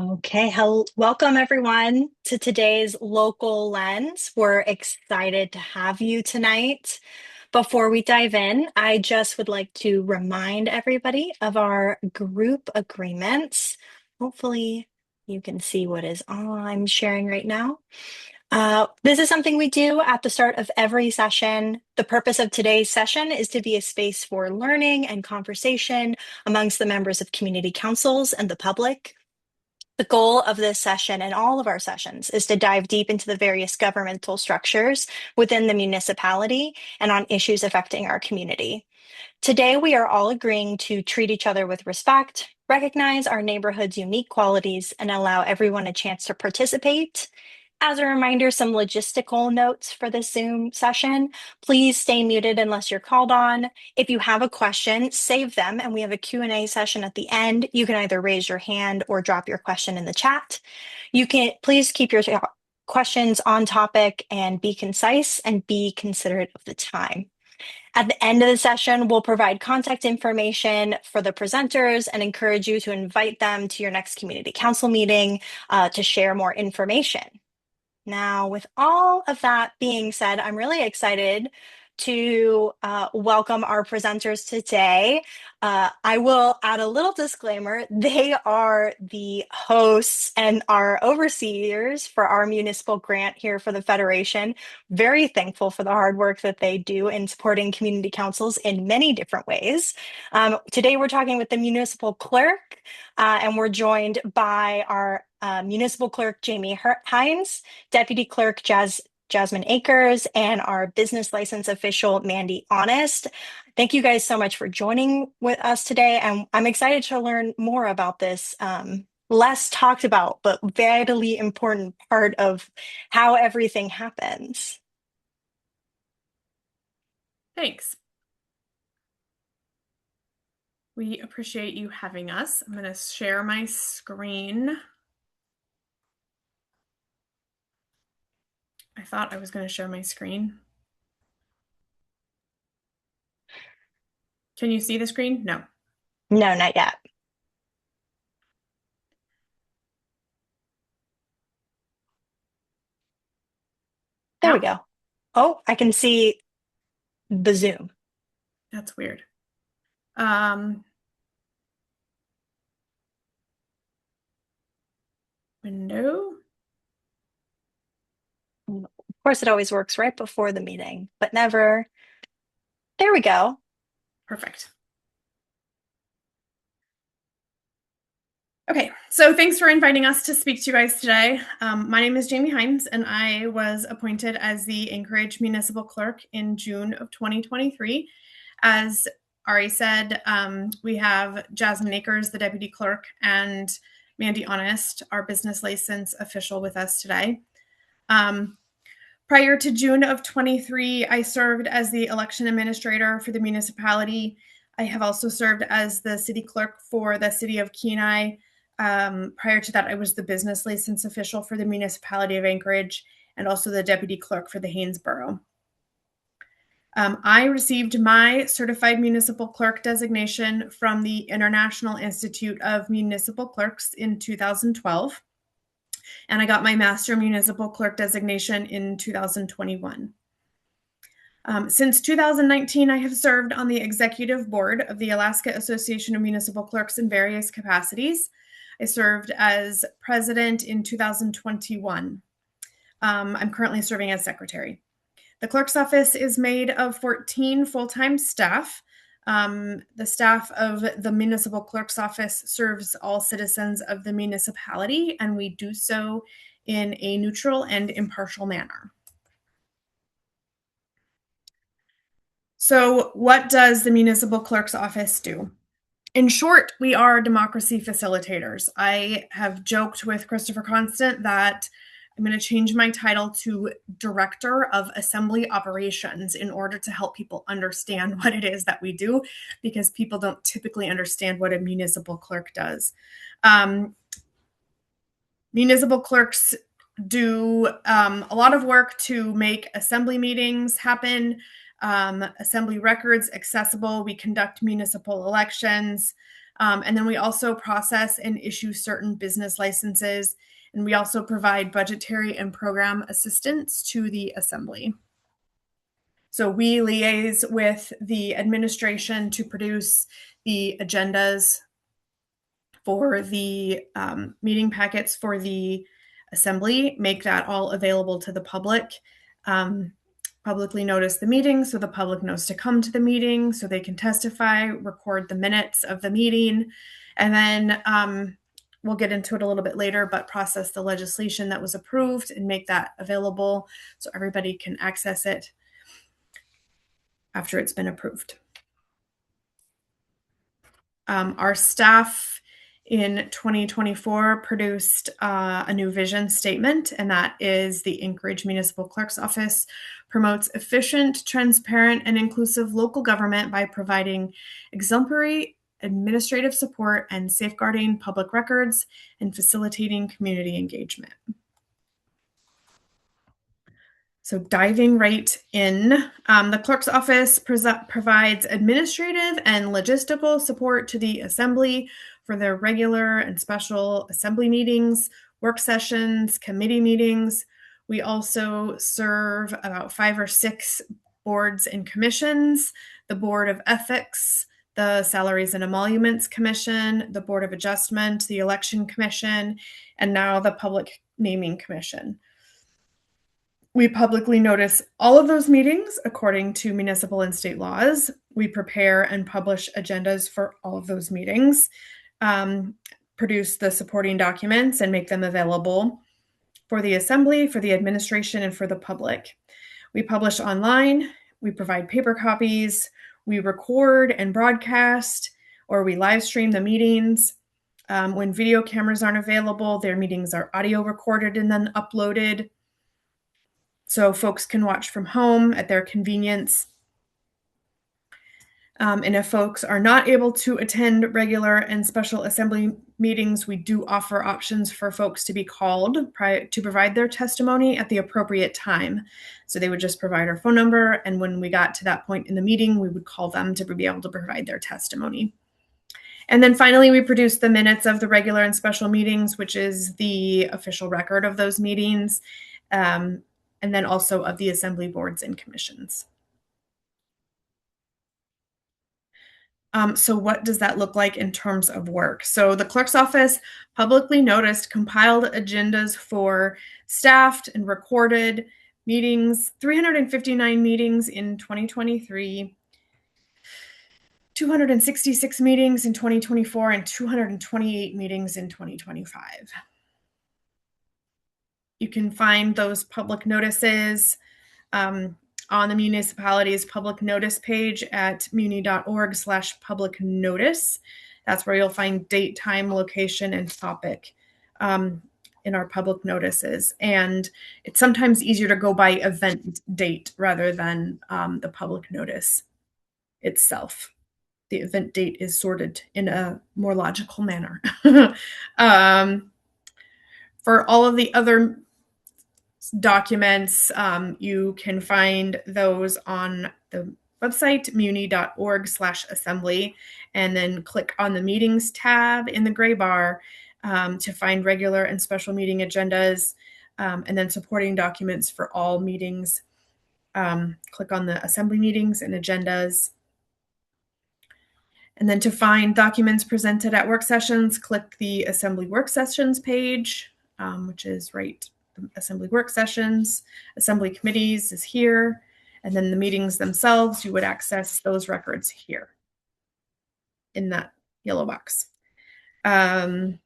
Okay, welcome everyone to today's Local Lens. We're excited to have you tonight. Before we dive in, I just would like to remind everybody of our group agreements. Hopefully, you can see what is I'm sharing right now. This is something we do at the start of every session. The purpose of today's session is to be a space for learning and conversation amongst the members of community councils and the public. The goal of this session and all of our sessions is to dive deep into the various governmental structures within the municipality and on issues affecting our community. Today, we are all agreeing to treat each other with respect, recognize our neighborhood's unique qualities, and allow everyone a chance to participate. As a reminder, some logistical notes for this Zoom session. Please stay muted unless you're called on. If you have a question, save them, and we have a Q&A session at the end. You can either raise your hand or drop your question in the chat. You can please keep your questions on topic and be concise and be considerate of the time. At the end of the session, we'll provide contact information for the presenters and encourage you to invite them to your next community council meeting to share more information. Now, with all of that being said, I'm really excited to welcome our presenters today. I will add a little disclaimer. They are the hosts and our overseers for our municipal grant here for the Federation. Very thankful for the hard work that they do in supporting community councils in many different ways. Today, we're talking with the municipal clerk, and we're joined by our municipal clerk, Jamie Hines, deputy clerk, Jasmine Akers, and our business license official, Mandy Honest. Thank you guys so much for joining with us today. And I'm excited to learn more about this less talked about, but vitally important part of how everything happens. Thanks. We appreciate you having us. I'm going to share my screen. I thought I was going to share my screen. Can you see the screen? No. No, not yet. There we go. Oh, I can see the Zoom. That's weird. Window. Of course, it always works right before the meeting, but never. There we go. Perfect. Okay, so thanks for inviting us to speak to you guys today. My name is Jamie Hines, and I was appointed as the Anchorage Municipal Clerk in June of 2023. As Ari said, we have Jasmine Akers, the Deputy Clerk, and Mandy Honest, our business license official, with us today. Prior to June of 23, I served as the election administrator for the municipality. I have also served as the city clerk for the city of Kenai. Prior to that, I was the business license official for the municipality of Anchorage and also the deputy clerk for the Haynesboro. I received my certified municipal clerk designation from the International Institute of Municipal Clerks in 2012, and I got my master municipal clerk designation in 2021. Since 2019, I have served on the executive board of the Alaska Association of Municipal Clerks in various capacities. I served as president in 2021. I'm currently serving as secretary. The clerk's office is made of 14 full-time staff. The staff of the municipal clerk's office serves all citizens of the municipality, and we do so in a neutral and impartial manner. So what does the municipal clerk's office do? In short, we are democracy facilitators. I have joked with Christopher Constant that I'm going to change my title to Director of Assembly Operations in order to help people understand what it is that we do, because people don't typically understand what a municipal clerk does. Municipal clerks do a lot of work to make assembly meetings happen, assembly records accessible. We conduct municipal elections. And then we also process and issue certain business licenses, and we also provide budgetary and program assistance to the assembly. So we liaise with the administration to produce the agendas for the meeting packets for the assembly, make that all available to the public, publicly notice the meeting so the public knows to come to the meeting so they can testify, record the minutes of the meeting, and then we'll get into it a little bit later, but process the legislation that was approved and make that available so everybody can access it after it's been approved. Our staff in 2024 produced a new vision statement, and that is the Anchorage Municipal Clerk's Office promotes efficient, transparent, and inclusive local government by providing exemplary administrative support and safeguarding public records and facilitating community engagement. So diving right in, the clerk's office provides administrative and logistical support to the assembly for their regular and special assembly meetings, work sessions, committee meetings. We also serve about 5 or 6 boards and commissions, the Board of Ethics, the Salaries and Emoluments Commission, the Board of Adjustment, the Election Commission, and now the Public Naming Commission. We publicly notice all of those meetings according to municipal and state laws. We prepare and publish agendas for all of those meetings, produce the supporting documents, and make them available for the assembly, for the administration, and for the public. We publish online. We provide paper copies. We record and broadcast, or we live stream the meetings. When video cameras aren't available, their meetings are audio recorded and then uploaded, so folks can watch from home at their convenience. And if folks are not able to attend regular and special assembly meetings, we do offer options for folks to be called to provide their testimony at the appropriate time. So they would just provide our phone number, and when we got to that point in the meeting, we would call them to be able to provide their testimony. And then finally, we produce the minutes of the regular and special meetings, which is the official record of those meetings, and then also of the assembly boards and commissions. So what does that look like in terms of work? So the clerk's office publicly noticed compiled agendas for staffed and recorded meetings, 359 meetings in 2023, 266 meetings in 2024, and 228 meetings in 2025. You can find those public notices on the municipality's public notice page at muni.org/public notice. That's where you'll find date, time, location, and topic in our public notices. And it's sometimes easier to go by event date rather than the public notice itself. The event date is sorted in a more logical manner. For all of the other documents, you can find those on the website muni.org/assembly, and then click on the meetings tab in the gray bar to find regular and special meeting agendas, and then supporting documents for all meetings. Click on the assembly meetings and agendas. And then to find documents presented at work sessions, click the assembly work sessions page, which is right. Assembly work sessions, assembly committees is here, and then the meetings themselves, you would access those records here in that yellow box. And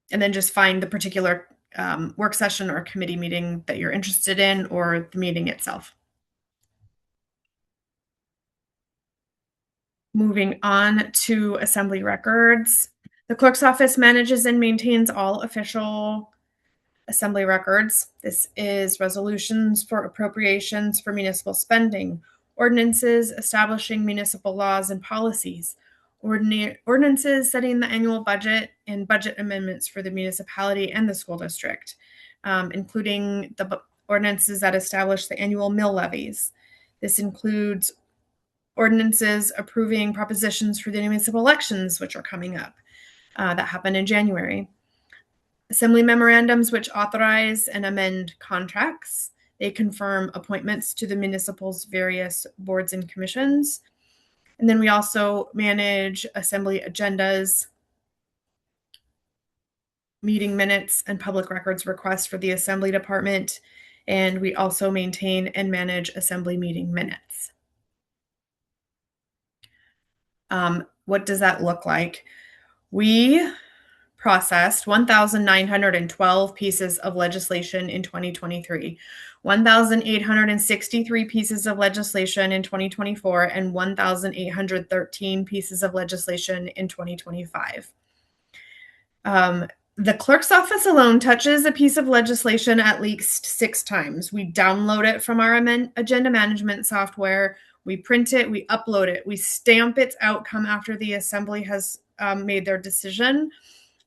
then just find the particular work session or committee meeting that you're interested in, or the meeting itself. Moving on to assembly records. The clerk's office manages and maintains all official assembly records. This is resolutions for appropriations for municipal spending, ordinances establishing municipal laws and policies, ordinances setting the annual budget, and budget amendments for the municipality and the school district, including the ordinances that establish the annual mill levies. This includes ordinances approving propositions for the municipal elections, which are coming up, that happen in January. Assembly memorandums, which authorize and amend contracts. They confirm appointments to the municipal's various boards and commissions. And then we also manage assembly agendas, meeting minutes, and public records requests for the assembly department. And we also maintain and manage assembly meeting minutes. What does that look like? We processed 1,912 pieces of legislation in 2023, 1,863 pieces of legislation in 2024, and 1,813 pieces of legislation in 2025. The clerk's office alone touches a piece of legislation at least 6 times. We download it from our agenda management software, we print it, we upload it, we stamp its outcome after the assembly has made their decision.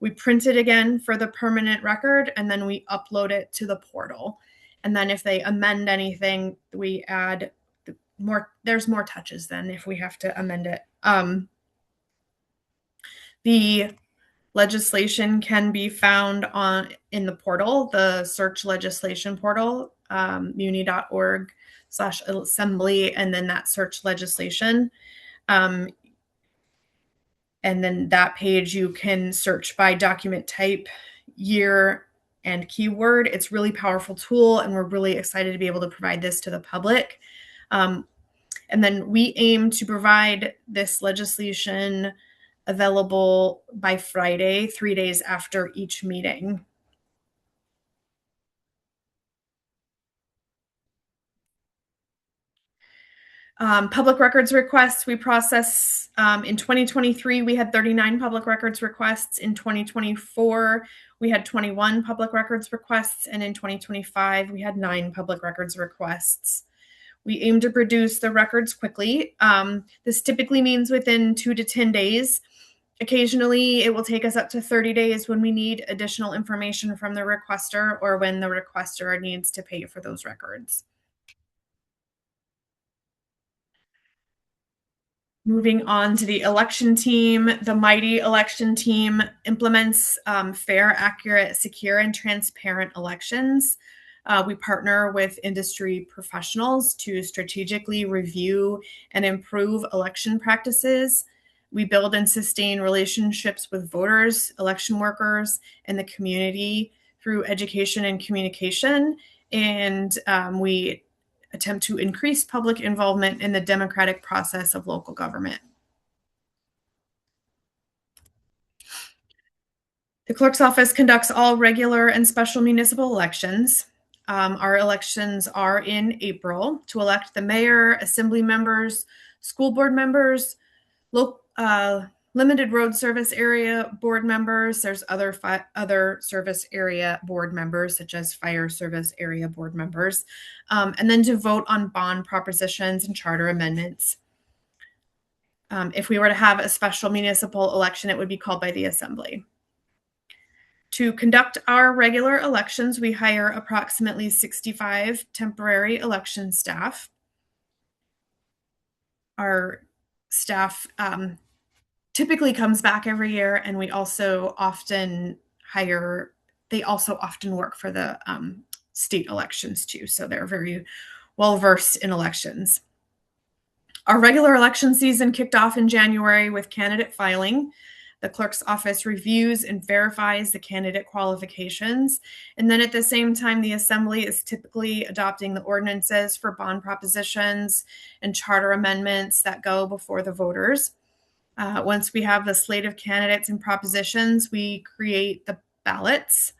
We print it again for the permanent record, and then we upload it to the portal. And then if they amend anything, we add more. There's more touches then if we have to amend it. The legislation can be found in the portal, the search legislation portal, muni.org/assembly, and then that search legislation. And then that page you can search by document type, year, and keyword. It's a really powerful tool, and we're really excited to be able to provide this to the public. And then we aim to provide this legislation available by Friday, 3 days after each meeting. Public records requests we process in 2023, we had 39 public records requests. In 2024, we had 21 public records requests. And in 2025, we had 9 public records requests. We aim to produce the records quickly. This typically means within 2 to 10 days. Occasionally, it will take us up to 30 days when we need additional information from the requester or when the requester needs to pay for those records. Moving on to the election team, the mighty election team implements fair, accurate, secure, and transparent elections. We partner with industry professionals to strategically review and improve election practices. We build and sustain relationships with voters, election workers, and the community through education and communication. And we attempt to increase public involvement in the democratic process of local government. The clerk's office conducts all regular and special municipal elections. Our elections are in April to elect the mayor, assembly members, school board members, limited road service area board members. There's other service area board members, such as fire service area board members, and then to vote on bond propositions and charter amendments. If we were to have a special municipal election, it would be called by the assembly. To conduct our regular elections, we hire approximately 65 temporary election staff. Our staff typically comes back every year, and we also often hire, they also often work for the state elections too, so they're very well versed in elections. Our regular election season kicked off in January with candidate filing. The clerk's office reviews and verifies the candidate qualifications. And then at the same time, the assembly is typically adopting the ordinances for bond propositions and charter amendments that go before the voters. Once we have the slate of candidates and propositions, we create the ballots.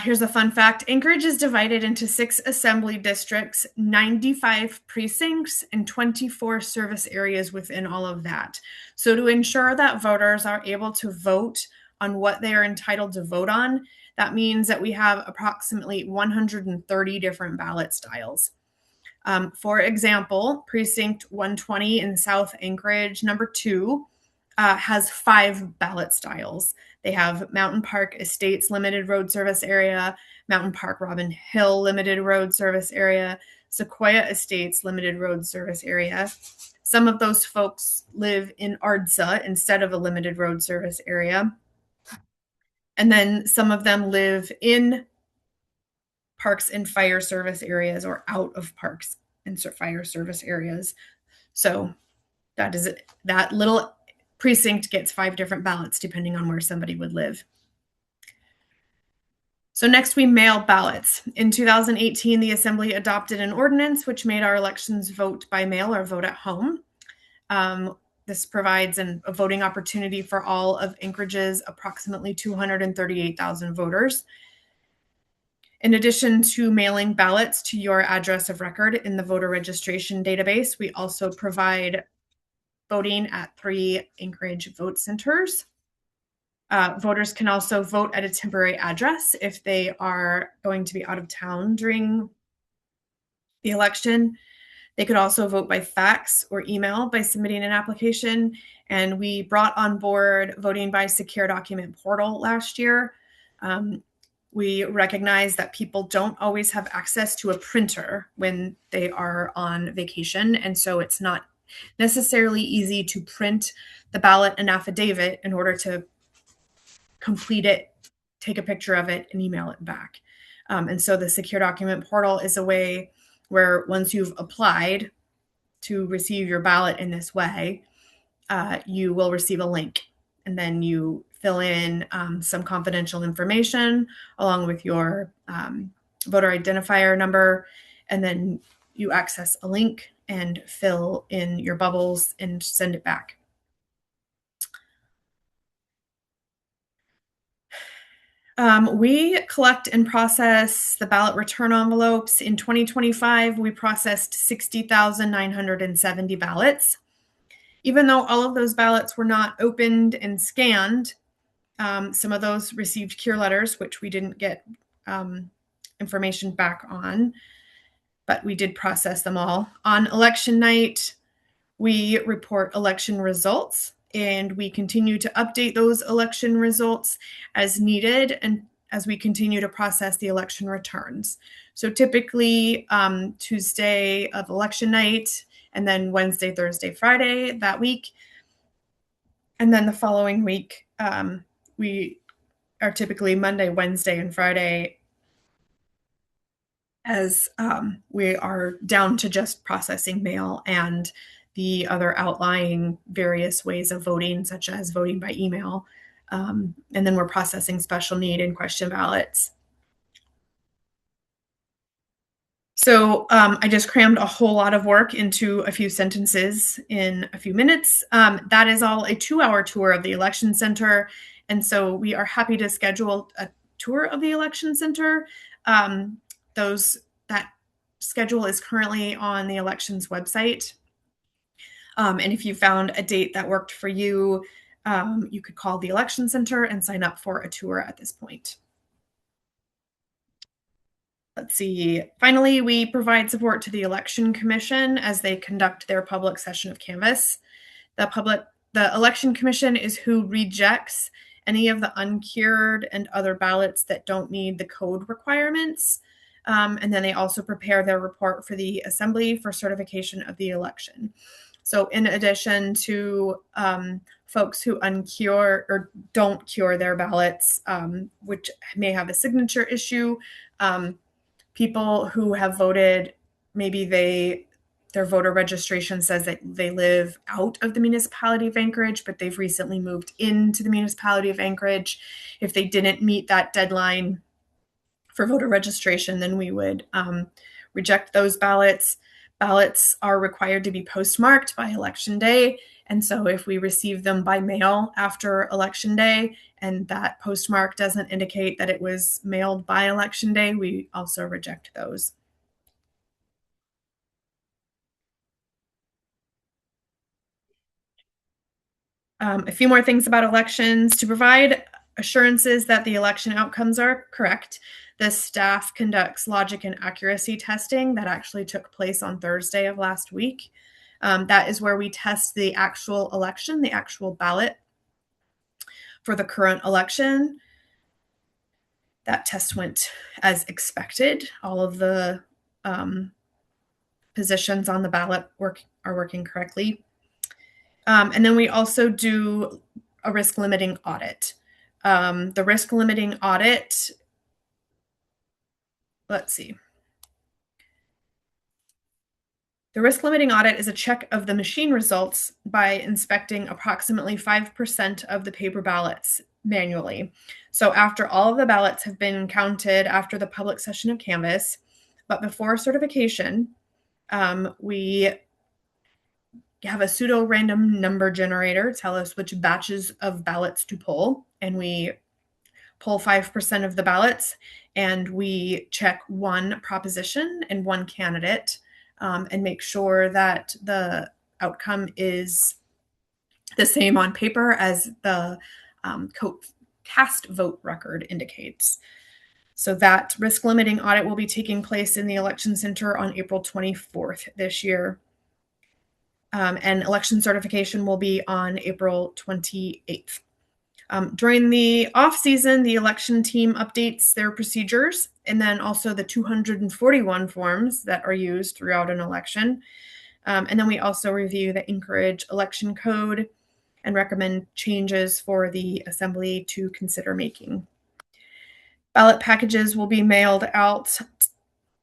Here's a fun fact. Anchorage is divided into 6 assembly districts, 95 precincts, and 24 service areas within all of that. So to ensure that voters are able to vote on what they are entitled to vote on, that means that we have approximately 130 different ballot styles. For example, precinct 120 in South Anchorage, number 2, has 5 ballot styles. They have Mountain Park Estates Limited Road Service Area, Mountain Park Robin Hill Limited Road Service Area, Sequoia Estates Limited Road Service Area. Some of those folks live in Ardsa instead of a limited road service area. And then some of them live in parks and fire service areas or out of parks and fire service areas. So that is it. That little precinct gets 5 different ballots depending on where somebody would live. So next we mail ballots. In 2018, the Assembly adopted an ordinance which made our elections vote by mail or vote at home. This provides a voting opportunity for all of Anchorage's approximately 238,000 voters. In addition to mailing ballots to your address of record in the voter registration database, we also provide voting at 3 Anchorage vote centers. Voters can also vote at a temporary address if they are going to be out of town during the election. They could also vote by fax or email by submitting an application. And we brought on board voting by secure document portal last year. We recognize that people don't always have access to a printer when they are on vacation. And so it's not necessarily easy to print the ballot and affidavit in order to complete it, take a picture of it, and email it back. And so the secure document portal is a way where once you've applied to receive your ballot in this way, you will receive a link, and then you fill in some confidential information along with your voter identifier number, and then you access a link and fill in your bubbles and send it back. We collect and process the ballot return envelopes. In 2025, we processed 60,970 ballots. Even though all of those ballots were not opened and scanned, some of those received cure letters, which we didn't get information back on, but we did process them all. On election night, we report election results, and we continue to update those election results as needed and as we continue to process the election returns. So typically Tuesday of election night, and then Wednesday, Thursday, Friday that week. And then the following week, we are typically Monday, Wednesday, and Friday, as we are down to just processing mail and the other outlying various ways of voting, such as voting by email. And then we're processing special need and question ballots. So I just crammed a whole lot of work into a few sentences in a few minutes. That is all a 2-hour tour of the election center. And so we are happy to schedule a tour of the election center. That schedule is currently on the elections website. And if you found a date that worked for you, you could call the election center and sign up for a tour at this point. Let's see. Finally, we provide support to the Election Commission as they conduct their public session of canvass. The Election Commission is who rejects any of the uncured and other ballots that don't meet the code requirements. And then they also prepare their report for the Assembly for certification of the election. So in addition to folks who uncure or don't cure their ballots, which may have a signature issue, people who have voted, maybe their voter registration says that they live out of the municipality of Anchorage, but they've recently moved into the municipality of Anchorage. If they didn't meet that deadline for voter registration, then we would reject those ballots. Ballots are required to be postmarked by election day. And so if we receive them by mail after election day and that postmark doesn't indicate that it was mailed by election day, we also reject those. A few more things about elections. To provide assurances that the election outcomes are correct, the staff conducts logic and accuracy testing that actually took place on Thursday of last week. That is where we test the actual election, the actual ballot for the current election. That test went as expected. All of the positions on the ballot are working correctly. And then we also do a risk limiting audit. The risk limiting audit, let's see. The risk limiting audit is a check of the machine results by inspecting approximately 5% of the paper ballots manually. So after all of the ballots have been counted after the public session of canvass, but before certification, we have a pseudo random number generator tell us which batches of ballots to pull, and we pull 5% of the ballots, and we check one proposition and one candidate, and make sure that the outcome is the same on paper as the cast vote record indicates. So that risk limiting audit will be taking place in the election center on April 24th this year. And election certification will be on April 28th. During the off season, the election team updates their procedures, and then also the 241 forms that are used throughout an election. And then we also review the Anchorage election code and recommend changes for the assembly to consider making. Ballot packages will be mailed out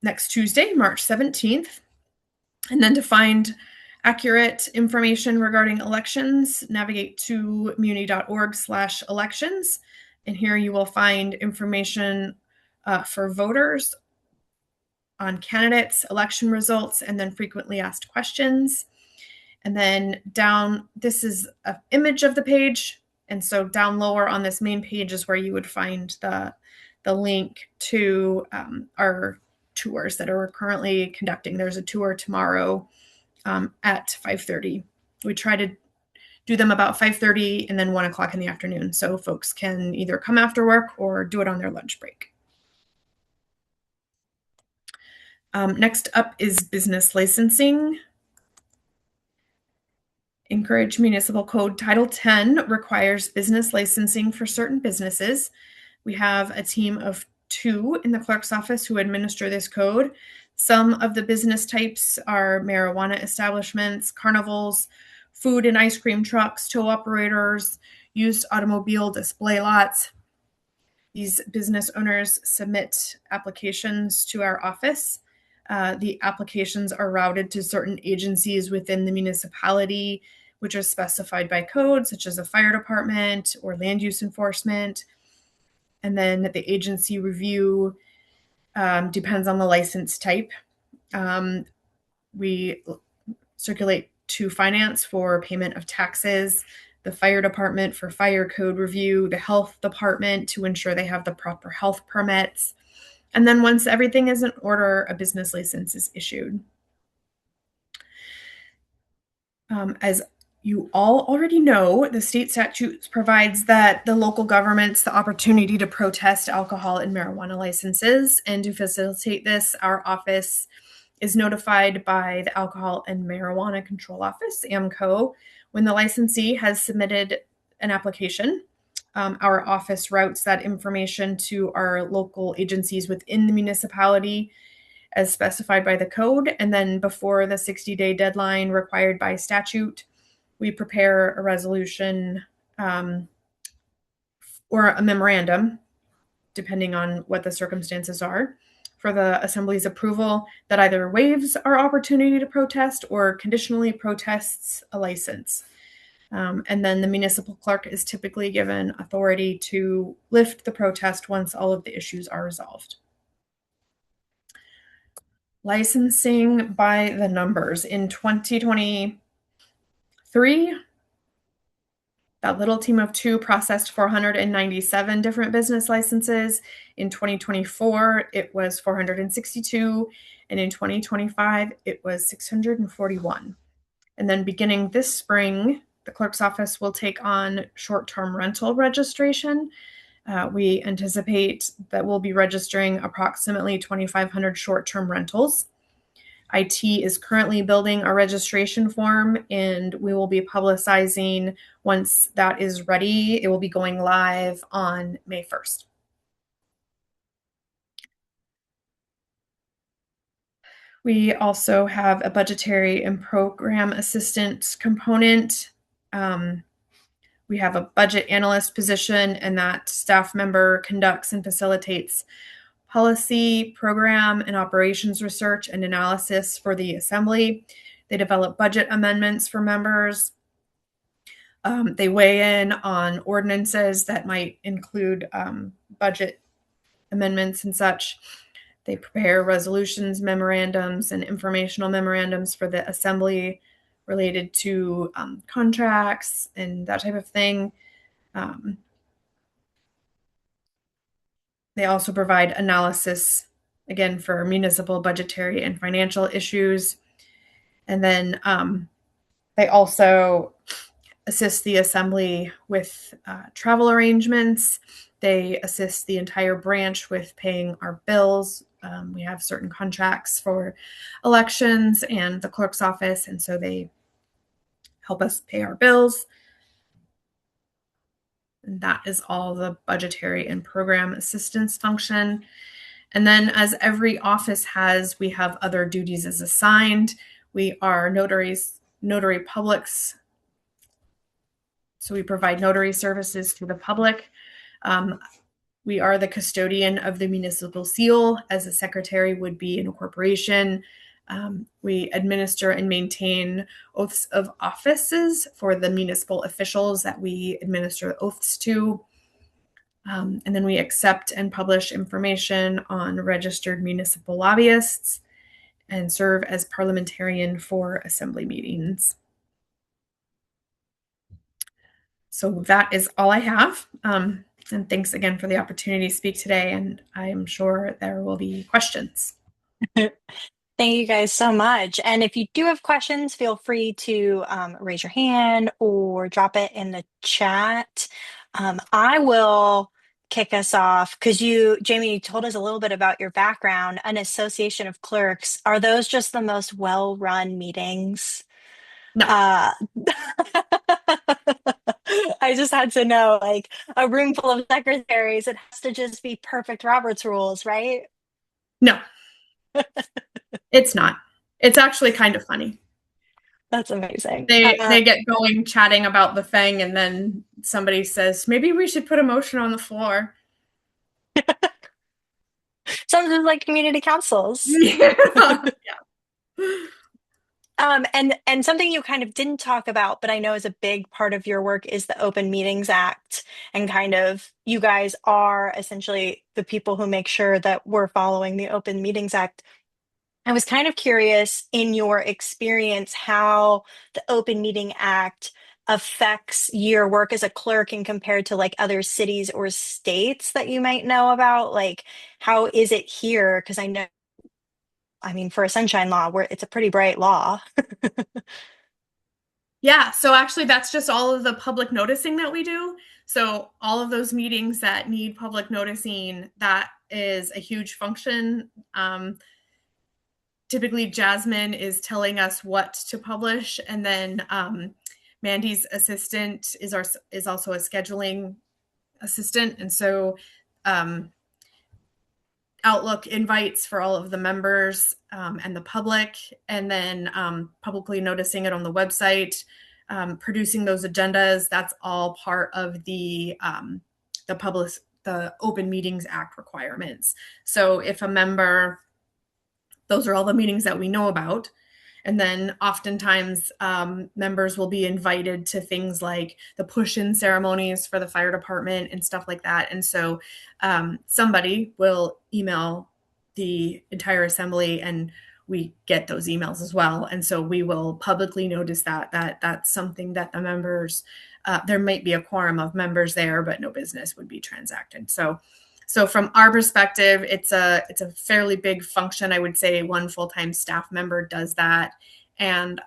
next Tuesday, March 17th. And then to find accurate information regarding elections, navigate to muni.org/elections. And here you will find information for voters on candidates, election results, and then frequently asked questions. And then down, this is an image of the page. And so down lower on this main page is where you would find the link to our tours that are currently conducting. There's a tour tomorrow at 5:30. We try to do them about 5:30 and then 1 o'clock in the afternoon, so folks can either come after work or do it on their lunch break. Next up is business licensing. Anchorage Municipal Code Title 10 requires business licensing for certain businesses. We have a team of 2 in the clerk's office who administer this code. Some of the business types are marijuana establishments, carnivals, food and ice cream trucks, tow operators, used automobile display lots. These business owners submit applications to our office. The applications are routed to certain agencies within the municipality, which are specified by code, such as the fire department or land use enforcement. And then the agency review depends on the license type. We circulate to finance for payment of taxes, the fire department for fire code review, the health department to ensure they have the proper health permits. And then once everything is in order, a business license is issued. As you all already know, the state statute provides that the local governments the opportunity to protest alcohol and marijuana licenses. And to facilitate this, our office is notified by the Alcohol and Marijuana Control Office, AMCO, when the licensee has submitted an application. Our office routes that information to our local agencies within the municipality as specified by the code. And then before the 60-day deadline required by statute, we prepare a resolution or a memorandum, depending on what the circumstances are, for the Assembly's approval that either waives our opportunity to protest or conditionally protests a license. And then the municipal clerk is typically given authority to lift the protest once all of the issues are resolved. Licensing by the numbers. In 2023, that little team of 2 processed 497 different business licenses. In 2024, it was 462. And in 2025, it was 641. And then beginning this spring, the clerk's office will take on short-term rental registration. We anticipate that we'll be registering approximately 2,500 short-term rentals. IT is currently building a registration form, and we will be publicizing once that is ready. It will be going live on May 1st. We also have a budgetary and program assistant component. Um, we have a budget analyst position, and that staff member conducts and facilitates policy, program, and operations research and analysis for the assembly. They develop budget amendments for members. They weigh in on ordinances that might include budget amendments and such. They prepare resolutions, memorandums, and informational memorandums for the assembly related to contracts and that type of thing. Um, they also provide analysis, again, for municipal budgetary and financial issues. And then they also assist the assembly with travel arrangements. They assist the entire branch with paying our bills. We have certain contracts for elections and the clerk's office, and so they help us pay our bills. And that is all the budgetary and program assistance function. And then, as every office has, we have other duties as assigned. We are notaries, notary publics. So we provide notary services to the public. We are the custodian of the municipal seal, as a secretary would be in a corporation. We administer and maintain oaths of offices for the municipal officials that we administer oaths to. And then we accept and publish information on registered municipal lobbyists and serve as parliamentarian for assembly meetings. So that is all I have. And thanks again for the opportunity to speak today. And I am sure there will be questions. Thank you guys so much. And if you do have questions, feel free to raise your hand or drop it in the chat. I will kick us off because Jamie, you told us a little bit about your background, an association of clerks. Are those just the most well-run meetings? No, Uh, I just had to know, like a room full of secretaries, it has to just be perfect Robert's rules, right? no, it's not. It's actually kind of funny. That's amazing. They get going chatting about the thing, and then somebody says, maybe we should put a motion on the floor. Sounds just like community councils. Yeah. And something you kind of didn't talk about, but I know is a big part of your work is the Open Meetings Act, and kind of you guys are essentially the people who make sure that we're following the Open Meetings Act. I was kind of curious in your experience how the Open Meeting Act affects your work as a clerk and compared to like other cities or states that you might know about. Like, how is it here? Because I know, I mean, for a sunshine law, where it's a pretty bright law. Yeah, so actually that's just all of the public noticing that we do. So all of those meetings that need public noticing, that is a huge function. Typically Jasmine is telling us what to publish, and then Mandy's assistant is also a scheduling assistant, and so Outlook invites for all of the members and the public, and then publicly noticing it on the website, producing those agendas. That's all part of the Open Meetings Act requirements. So if a member, those are all the meetings that we know about. And then oftentimes members will be invited to things like the push-in ceremonies for the fire department and stuff like that. And so somebody will email the entire assembly, and we get those emails as well. And so we will publicly notice that that's something that the members, there might be a quorum of members there, but no business would be transacted. So from our perspective, it's a fairly big function. I would say one full-time staff member does that. And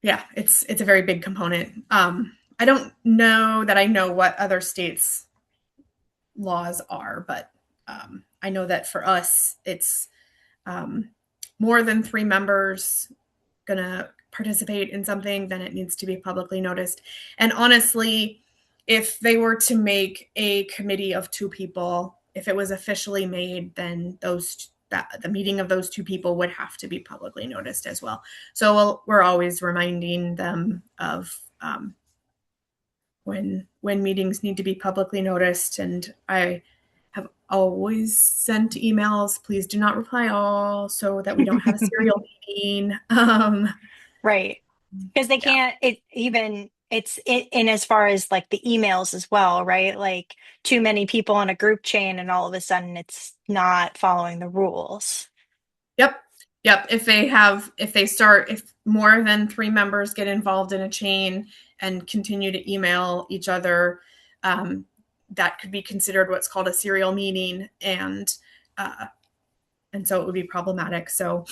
yeah, it's a very big component. I don't know that I know what other states' laws are, but I know that for us, it's more than 3 members gonna participate in something, then it needs to be publicly noticed. And honestly, if they were to make a committee of 2 people, if it was officially made, then the meeting of those 2 people would have to be publicly noticed as well. So we're always reminding them of when meetings need to be publicly noticed. And I have always sent emails. Please do not reply all, so that we don't have a serial meeting. Right. Because they Yeah. can't, in as far as like the emails as well, right? Like too many people on a group chain and all of a sudden it's not following the rules. Yep. Yep. If more than 3 members get involved in a chain and continue to email each other, that could be considered what's called a serial meeting, uh, and so it would be problematic. So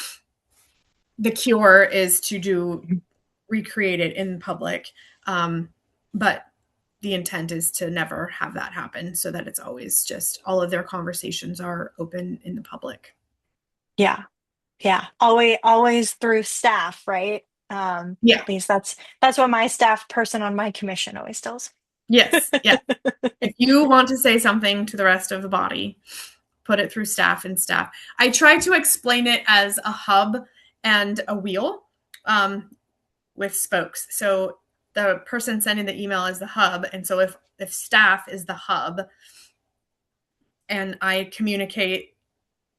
the cure is to recreate it in public, but the intent is to never have that happen, so that it's always just all of their conversations are open in the public. Yeah. Yeah. Always through staff, right? Yeah. At least that's what my staff person on my commission always tells Yes. me. Yeah. If you want to say something to the rest of the body, put it through staff and staff. I try to explain it as a hub and a wheel, with spokes. So the person sending the email is the hub. And so if staff is the hub and I communicate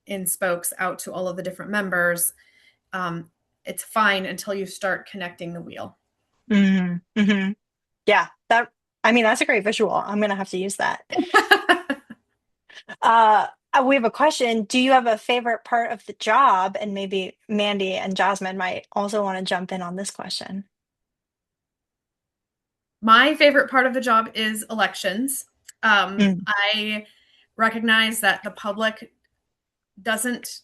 in spokes out to all of the different members, it's fine until you start connecting the wheel. Hmm. Yeah, that's a great visual. I'm gonna have to use that. Uh, we have a question. Do you have a favorite part of the job? And maybe Mandy and Jasmine might also want to jump in on this question. My favorite part of the job is elections. Mm. I recognize that the public doesn't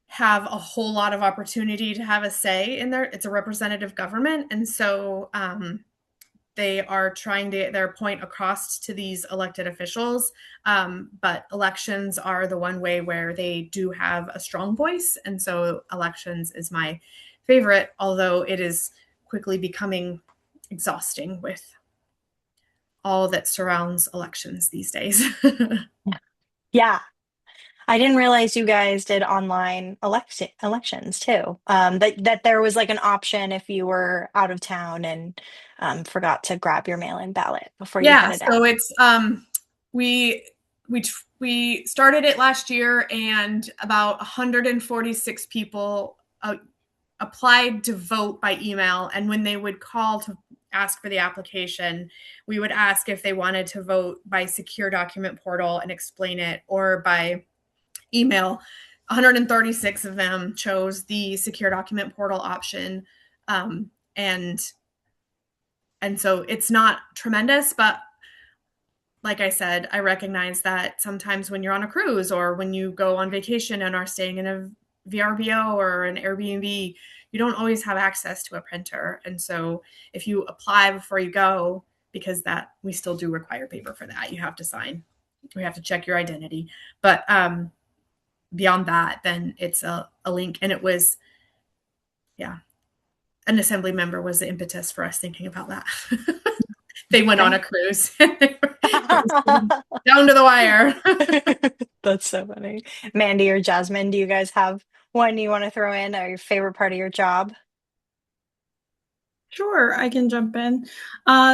have a whole lot of opportunity to have a say in there. It's a representative government. And so they are trying to get their point across to these elected officials. But elections are the one way where they do have a strong voice. And so elections is my favorite, although it is quickly becoming exhausting with all that surrounds elections these days. Yeah, I didn't realize you guys did online elections too. That there was like an option if you were out of town and forgot to grab your mail-in ballot before you Yeah, headed out. so it's we we started it last year, and about 146 people applied to vote by email. And when they would call to ask for the application, we would ask if they wanted to vote by secure document portal and explain it, or by email. 136 of them chose the secure document portal option, um, and so it's not tremendous, but like I said, I recognize that sometimes when you're on a cruise or when you go on vacation and are staying in a VRBO or an Airbnb, you don't always have access to a printer. And so if you apply before you go, because that we still do require paper for that, you have to sign. We have to check your identity. But beyond that, then it's a link. And it was, yeah, an assembly member was the impetus for us thinking about that. They went on a Okay. cruise. It was down to the wire. That's so funny. Mandy or Jasmine, do you guys have one you want to throw in or your favorite part of your job? Sure, I can jump in.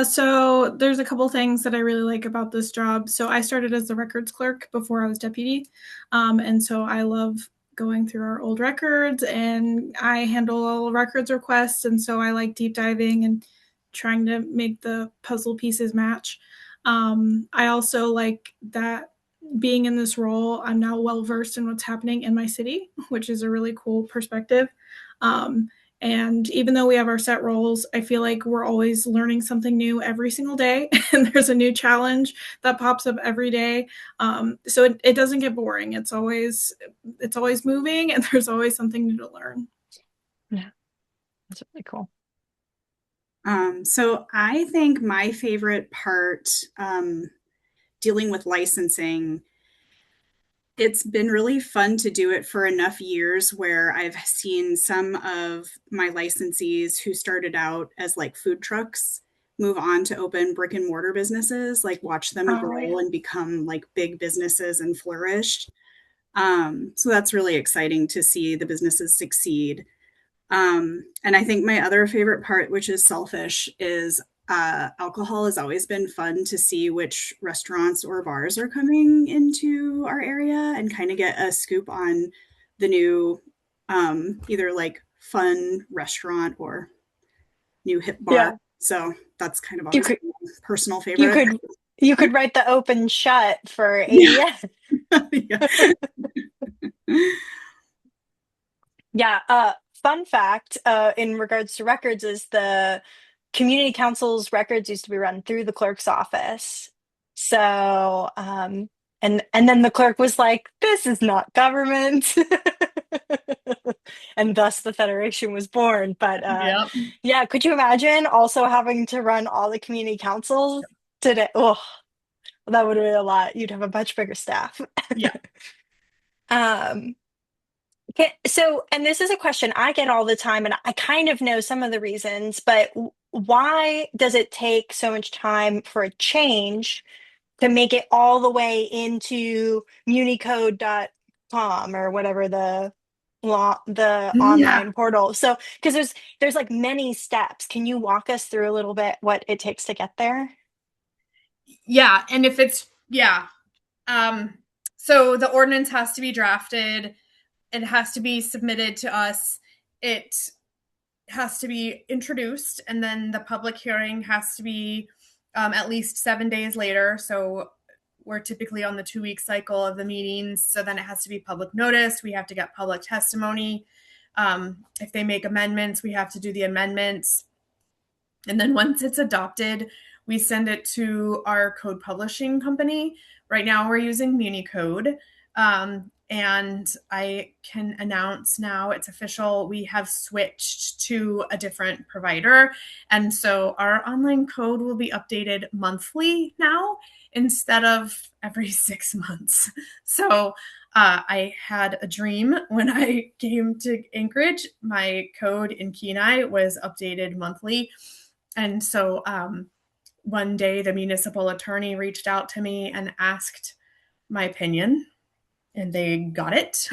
So there's a couple things that I really like about this job. So I started as the records clerk before I was deputy. And so I love going through our old records and I handle all records requests. And so I like deep diving and trying to make the puzzle pieces match. I also like that being in this role, I'm now well versed in what's happening in my city, which is a really cool perspective. Um, and even though we have our set roles, I feel like we're always learning something new every single day. And there's a new challenge that pops up every day. So it doesn't get boring. It's always moving and there's always something new to learn. Yeah, that's really cool. So I think my favorite part, dealing with licensing, It's been really fun to do it for enough years where I've seen some of my licensees who started out as like food trucks move on to open brick and mortar businesses, like watch them Oh, yeah. grow and become like big businesses and flourish. So that's really exciting to see the businesses succeed. And I think my other favorite part, which is selfish, is alcohol has always been fun to see which restaurants or bars are coming into our area and kind of get a scoop on the new, either like fun restaurant or new hip bar. Yeah. So that's kind of You always could been my personal you favorite. could you could write the open shut for Yeah. ADS. Yeah. Yeah, fun fact, in regards to records is the community council's records used to be run through the clerk's office. So, and then the clerk was like, "This is not government," and thus the federation was born. But Yep. yeah, could you imagine also having to run all the community councils today? Oh, that would be a lot. You'd have a much bigger staff. Yeah. Um, so, and this is a question I get all the time, and I kind of know some of the reasons, but why does it take so much time for a change to make it all the way into municode.com or whatever the Yeah. online portal? So, because there's like many steps. Can you walk us through a little bit what it takes to get there? Yeah. And if it's, yeah. So the ordinance has to be drafted. It has to be submitted to us. It has to be introduced, and then the public hearing has to be at least 7 days later. So we're typically on the 2 week cycle of the meetings. So then it has to be public notice. We have to get public testimony. If they make amendments, we have to do the amendments. And then once it's adopted, we send it to our code publishing company. Right now, we're using Municode. And I can announce now it's official. We have switched to a different provider. And so our online code will be updated monthly now instead of every 6 months. So I had a dream when I came to Anchorage. My code in Kenai was updated monthly. And so one day the municipal attorney reached out to me and asked my opinion, and they got it.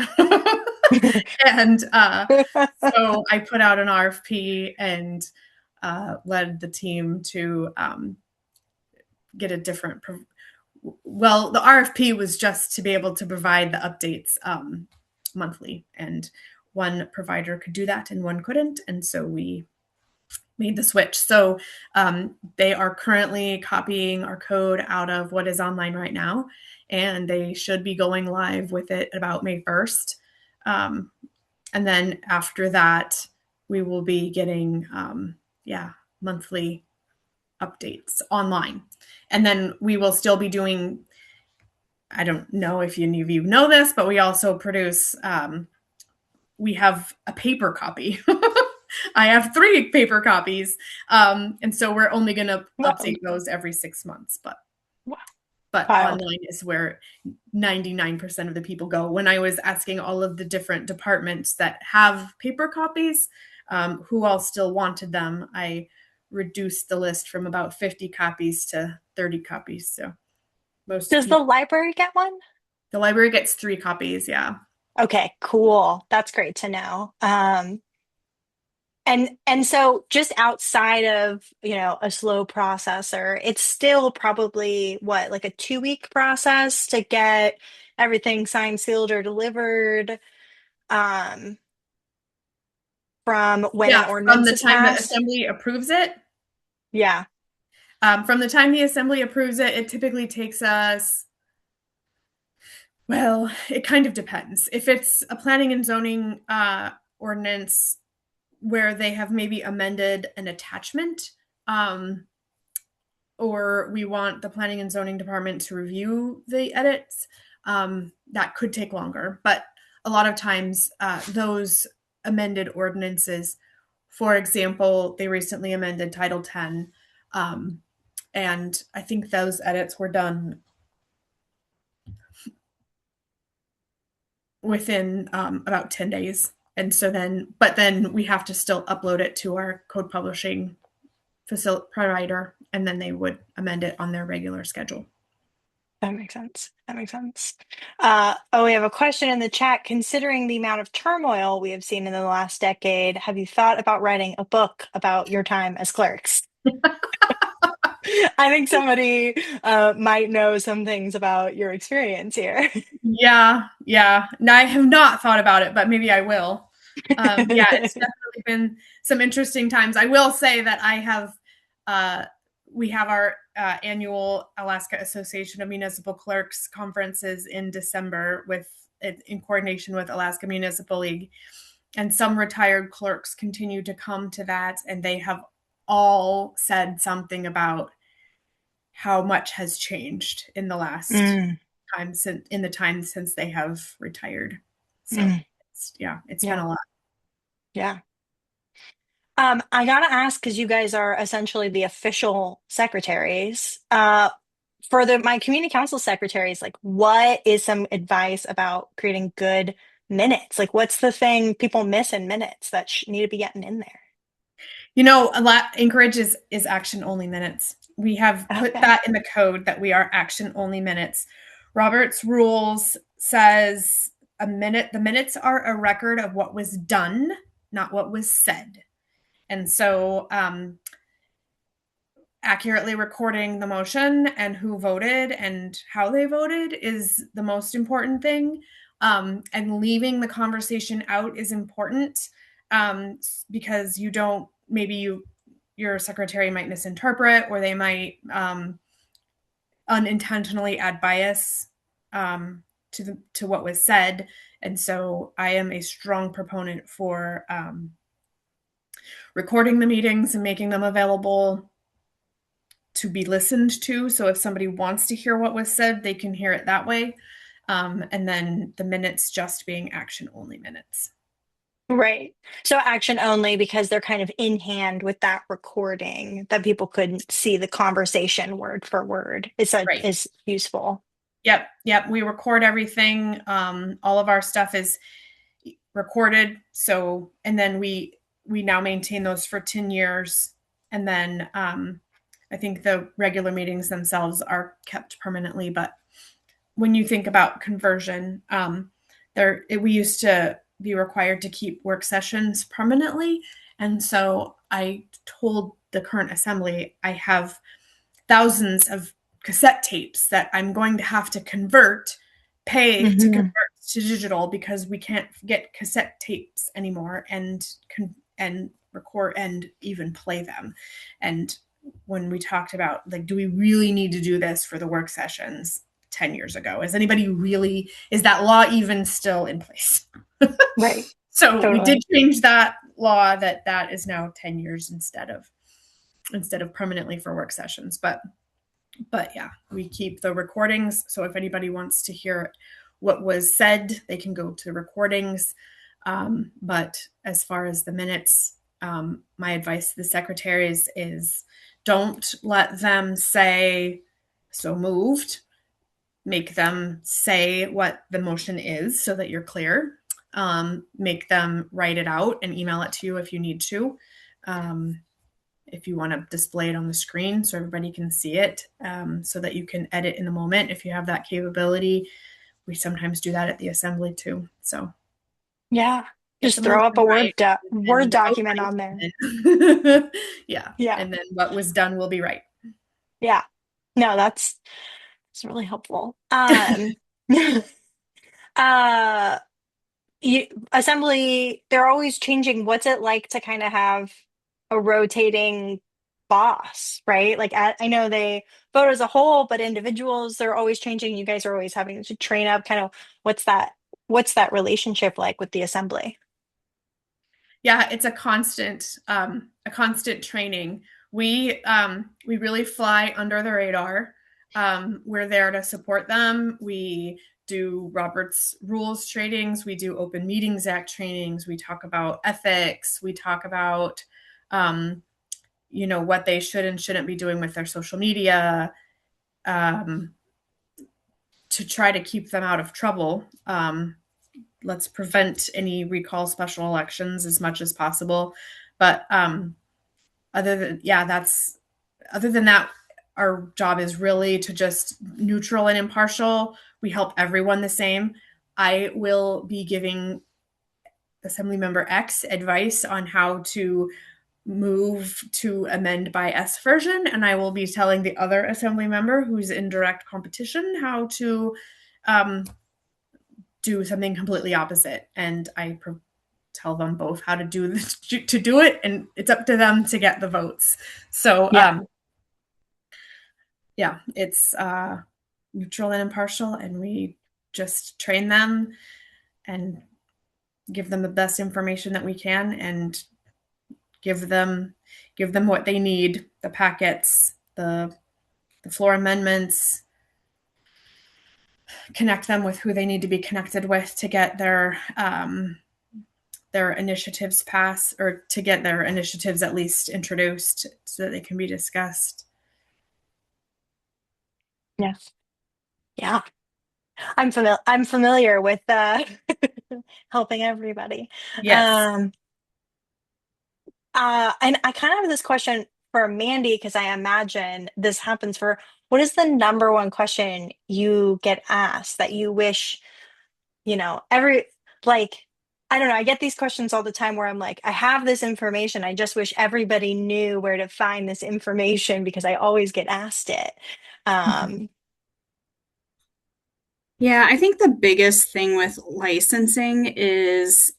And so I put out an RFP and led the team to get a different. Well, the RFP was just to be able to provide the updates monthly, and one provider could do that and one couldn't. And so we made the switch. So they are currently copying our code out of what is online right now, and they should be going live with it about May 1st. And then after that, we will be getting, monthly updates online. And then we will still be doing, I don't know if any of you know this, but we also produce, we have a paper copy. I have 3 paper copies. And so we're only going to update those every 6 months. But Wild. online is where 99% of the people go. When I was asking all of the different departments that have paper copies, who all still wanted them, I reduced the list from about 50 copies to 30 copies. So most Does the people, library get one? the library gets 3 copies. Yeah. Okay, cool. That's great to know. And so just outside of, a slow processor, it's still probably what, like a 2 week process to get everything signed, sealed, or delivered, um, from when an Yeah. From ordinance the is time the passed. assembly approves it, Yeah. from the time the assembly approves it, it typically takes us, well, it kind of depends. If it's a planning and zoning ordinance where they have maybe amended an attachment, or we want the planning and zoning department to review the edits, that could take longer. But a lot of times, those amended ordinances, for example, they recently amended Title 10, and I think those edits were done within about 10 days. And so but then we have to still upload it to our code publishing facility provider, and then they would amend it on their regular schedule. That makes sense. That makes sense. We have a question in the chat. Considering the amount of turmoil we have seen in the last decade, have you thought about writing a book about your time as clerks? I think somebody might know some things about your experience here. Yeah. No, I have not thought about it, but maybe I will. Yeah, it's definitely been some interesting times. I will say that we have our annual Alaska Association of Municipal Clerks conferences in December in coordination with Alaska Municipal League. And some retired clerks continue to come to that, and they have all said something about how much has changed in the last time since they have retired. So it's been a lot. Yeah. I gotta ask, because you guys are essentially the official secretaries. For my community council secretaries, like, what is some advice about creating good minutes? Like, what's the thing people miss in minutes that need to be getting in there? Anchorage is action only minutes. We have put that in the code that we are action only minutes. Robert's rules says the minutes are a record of what was done, not what was said. And so accurately recording the motion and who voted and how they voted is the most important thing. And leaving the conversation out is important because your secretary might misinterpret, or they might unintentionally add bias to what was said. And so I am a strong proponent for recording the meetings and making them available to be listened to. So if somebody wants to hear what was said, they can hear it that way. And then the minutes just being action only minutes. Right. So action only because they're kind of in hand with that recording that people couldn't see the conversation word for word. Is useful. Yep. We record everything. All of our stuff is recorded. So, and then we now maintain those for 10 years. And then I think the regular meetings themselves are kept permanently. But when you think about conversion, we used to be required to keep work sessions permanently. And so I told the current assembly, I have thousands of cassette tapes that I'm going to have to pay to convert to digital, because we can't get cassette tapes anymore and record and even play them. And when we talked about, like, do we really need to do this for the work sessions 10 years ago? Is that law even still in place? Right. So totally. We did change that law that is now 10 years instead of permanently for work sessions. But yeah, we keep the recordings. So if anybody wants to hear what was said, they can go to recordings. But as far as the minutes, my advice to the secretaries is don't let them say so moved. Make them say what the motion is so that you're clear. Make them write it out and email it to you if you need to. If you want to display it on the screen so everybody can see it, so that you can edit in the moment if you have that capability. We sometimes do that at the assembly too. So yeah, just throw up a Word document on there. Yeah. And then what was done will be right. Yeah. No, that's really helpful. Assembly, they're always changing. What's it like to kind of have a rotating boss, right? Like, I know they vote as a whole, but individuals, they're always changing. You guys are always having to train up. Kind of what's that relationship like with the assembly? Yeah, it's a constant training. We really fly under the radar. We're there to support them. We do Robert's Rules trainings. We do Open Meetings Act trainings. We talk about ethics. We talk about, what they should and shouldn't be doing with their social media, to try to keep them out of trouble. let's prevent any recall special elections as much as possible. But other than that, our job is really to just neutral and impartial. We help everyone the same. I will be giving Assemblymember X advice on how to move to amend by S version, and I will be telling the other assembly member who's in direct competition how to do something completely opposite. And I tell them both how to do it, and it's up to them to get the votes. So it's neutral and impartial, and we just train them and give them the best information that we can, and give them what they need, the packets, the floor amendments, connect them with who they need to be connected with to get their initiatives passed, or to get their initiatives at least introduced so that they can be discussed. Yes. Yeah. I'm familiar with helping everybody. Yes. And I kind of have this question for Mandy, because I imagine this happens for, what is the number one question you get asked that you wish, I don't know, I get these questions all the time where I'm like, I have this information. I just wish everybody knew where to find this information, because I always get asked it. Yeah, I think the biggest thing with licensing is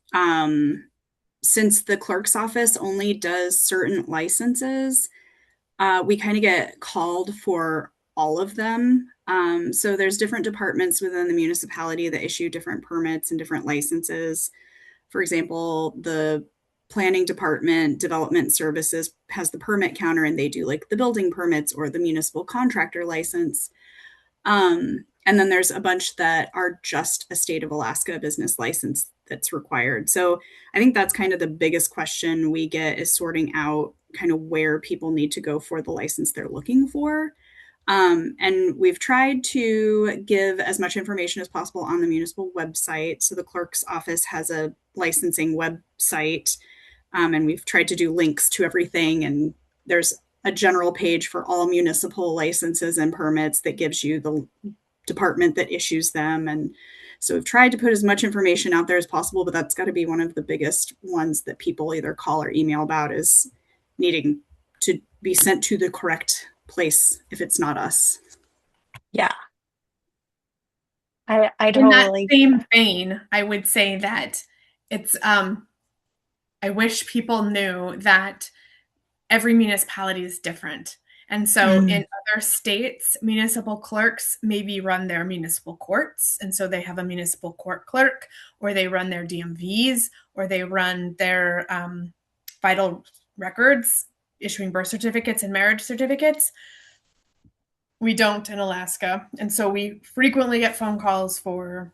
since the clerk's office only does certain licenses, we kind of get called for all of them. So there's different departments within the municipality that issue different permits and different licenses. For example, the planning department, development services, has the permit counter, and they do like the building permits or the municipal contractor license. And then there's a bunch that are just a state of Alaska business license that's required. So I think that's kind of the biggest question we get, is sorting out kind of where people need to go for the license they're looking for. And we've tried to give as much information as possible on the municipal website. So the clerk's office has a licensing website, and we've tried to do links to everything. And there's a general page for all municipal licenses and permits that gives you the department that issues them. And so we've tried to put as much information out there as possible, but that's got to be one of the biggest ones that people either call or email about, is needing to be sent to the correct place if it's not us. Yeah. I In that totally. same vein, I would say that it's I wish people knew that every municipality is different. And so in other states, municipal clerks maybe run their municipal courts. And so they have a municipal court clerk, or they run their DMVs, or they run their vital records, issuing birth certificates and marriage certificates. We don't in Alaska. And so we frequently get phone calls for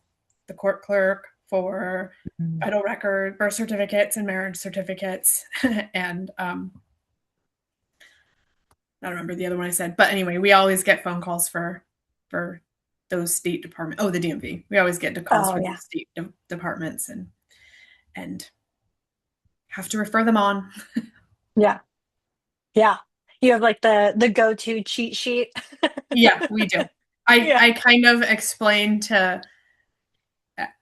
the court clerk, for vital record, birth certificates and marriage certificates. And I don't remember the other one I said, but anyway, we always get phone calls for those state departments. Oh, the DMV. We always get calls for the state departments, and have to refer them on. Yeah. Yeah. You have like the go-to cheat sheet. Yeah, we do. I kind of explain to,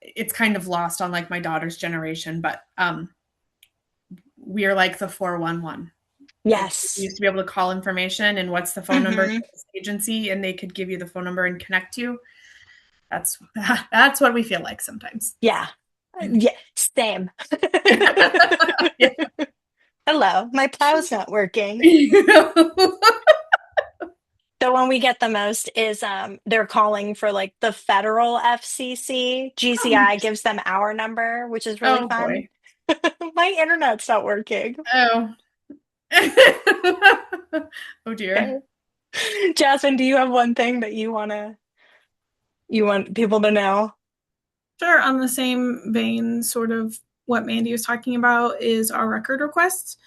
it's kind of lost on like my daughter's generation, but we are like the 411. Yes. You used to be able to call information and what's the phone number to this agency, and they could give you the phone number and connect you. That's what we feel like sometimes. Yeah. Yeah. Same. Yeah. Hello, my plow's not working. The one we get the most is they're calling for like the federal FCC. GCI gives them our number, which is really fun. My internet's not working. Oh. Oh dear. Okay. Jasmine, do you have one thing that you want people to know? Sure. On the same vein, sort of what Mandy was talking about is our record requests.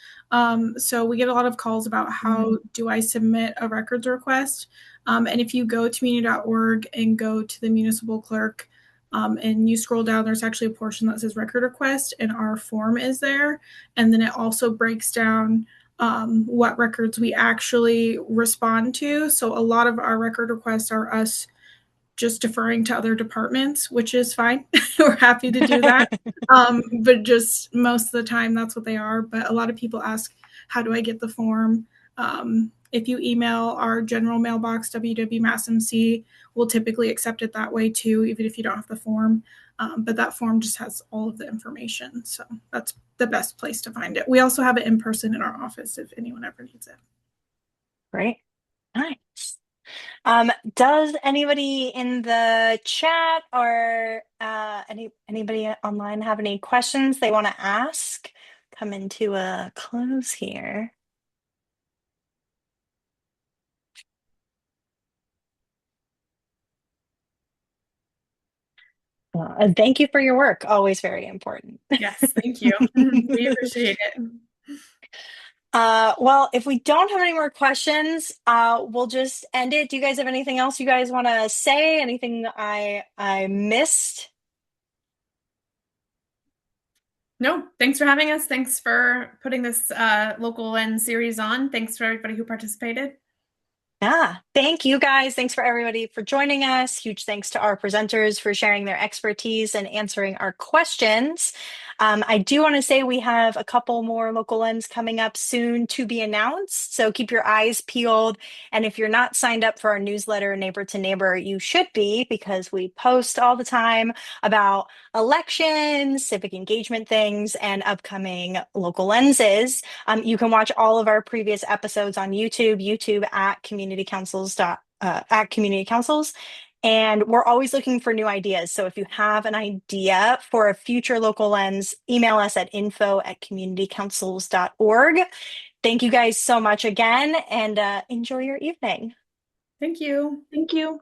So we get a lot of calls about how do I submit a records request. And if you go to muni.org and go to the municipal clerk And you scroll down, there's actually a portion that says record request, and our form is there. And then it also breaks down what records we actually respond to. So a lot of our record requests are us just deferring to other departments, which is fine. We're happy to do that. But just most of the time, that's what they are. But a lot of people ask, how do I get the form? If you email our general mailbox, www.massmc, we'll typically accept it that way too, even if you don't have the form. But that form just has all of the information. So that's the best place to find it. We also have it in person in our office if anyone ever needs it. Great. Nice. Does anybody in the chat or anybody online have any questions they want to ask? Coming to a close here. Thank you for your work. Always very important. Yes, thank you. We appreciate it. Well, if we don't have any more questions, we'll just end it. Do you guys have anything else you guys want to say? Anything I missed? No, thanks for having us. Thanks for putting this local lens series on. Thanks for everybody who participated. Yeah, thank you guys. Thanks for everybody for joining us. Huge thanks to our presenters for sharing their expertise and answering our questions. I do want to say we have a couple more local lens coming up soon to be announced. So keep your eyes peeled. And if you're not signed up for our newsletter, Neighbor to Neighbor, you should be, because we post all the time about elections, civic engagement things, and upcoming local lenses. You can watch all of our previous episodes on YouTube at at community councils. And we're always looking for new ideas. So if you have an idea for a future local lens, email us at info@communitycouncils.org. Thank you guys so much again, and enjoy your evening. Thank you. Thank you.